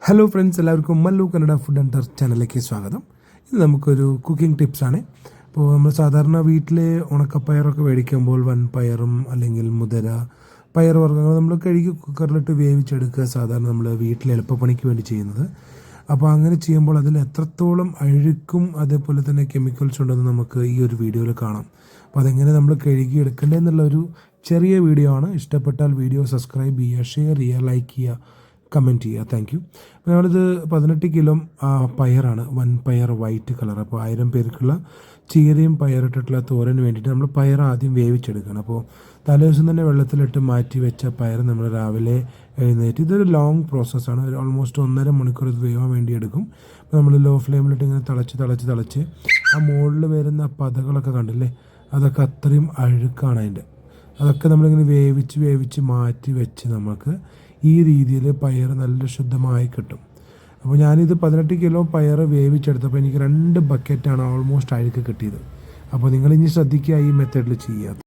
Hello friends, എല്ലാവർക്കും Mallu Kannada food and ടർച്ച് ചാനലിലേക്ക് സ്വാഗതം. ഇത് നമുക്കൊരു കുക്കിംഗ് ടിപ്സാണ്. ഇപ്പോൾ നമ്മൾ സാധാരണ വീട്ടിൽ ഉണക്കപ്പയറൊക്കെ മേടിക്കുമ്പോൾ വൻപയറും അല്ലെങ്കിൽ മുതിര പയർ വർഗ്ഗങ്ങൾ നമ്മൾ കഴുകി കുക്കറിലിട്ട് വേവിച്ചെടുക്കുക, സാധാരണ നമ്മൾ വീട്ടിൽ എളുപ്പപ്പണിക്ക് വേണ്ടി ചെയ്യുന്നത്. അപ്പോൾ അങ്ങനെ ചെയ്യുമ്പോൾ അതിൽ എത്രത്തോളം അഴുക്കും അതേപോലെ തന്നെ കെമിക്കൽസ് ഉണ്ടെന്ന് നമുക്ക് ഈ ഒരു വീഡിയോയിൽ കാണാം. അപ്പോൾ അതെങ്ങനെ നമ്മൾ കഴുകി എടുക്കേണ്ടതെന്നുള്ളൊരു ചെറിയ വീഡിയോ ആണ്. ഇഷ്ടപ്പെട്ടാൽ വീഡിയോ സബ്സ്ക്രൈബ് ചെയ്യുക, ഷെയർ ചെയ്യുക, ലൈക്ക് ചെയ്യുക, കമൻറ്റ് ചെയ്യുക. Thank you. അപ്പോൾ നമ്മളിത് 18 കിലോ പയറാണ്, വൻപയർ വൈറ്റ് കളർ. അപ്പോൾ 1000 പേർക്കുള്ള ചീരയും പയറിട്ടിട്ടുള്ള തോരന് വേണ്ടിയിട്ട് നമ്മൾ പയർ ആദ്യം വേവിച്ചെടുക്കണം. അപ്പോൾ തലേദിവസം തന്നെ വെള്ളത്തിലിട്ട് മാറ്റി വെച്ച പയർ നമ്മൾ രാവിലെ എഴുന്നേറ്റ്, ഇതൊരു ലോങ് പ്രോസസ്സാണ്, ഒരു ഓൾമോസ്റ്റ് 1.5 മണിക്കൂർ ഇത് വേവാൻ വേണ്ടി എടുക്കും. അപ്പോൾ നമ്മൾ ലോ ഫ്ലെയിമിലിട്ട് ഇങ്ങനെ തിളച്ച് ആ മുകളിൽ വരുന്ന പതകളൊക്കെ കണ്ടില്ലേ, അതൊക്കെ അത്രയും അഴുക്കാണ് അതിൻ്റെ. അതൊക്കെ നമ്മളിങ്ങനെ വേവിച്ച് മാറ്റി വെച്ച് നമുക്ക് ഈ രീതിയിൽ പയർ നല്ല ശുദ്ധമായി കിട്ടും. അപ്പോൾ ഞാനിത് 18 കിലോ പയർ വേവിച്ചെടുത്തപ്പോൾ എനിക്ക് 2 ബക്കറ്റാണ് ഓൾമോസ്റ്റ് അഴുക്ക് കിട്ടിയത്. അപ്പോൾ നിങ്ങളിനി ശ്രദ്ധിക്കുക ഈ മെത്തേഡിൽ ചെയ്യുക.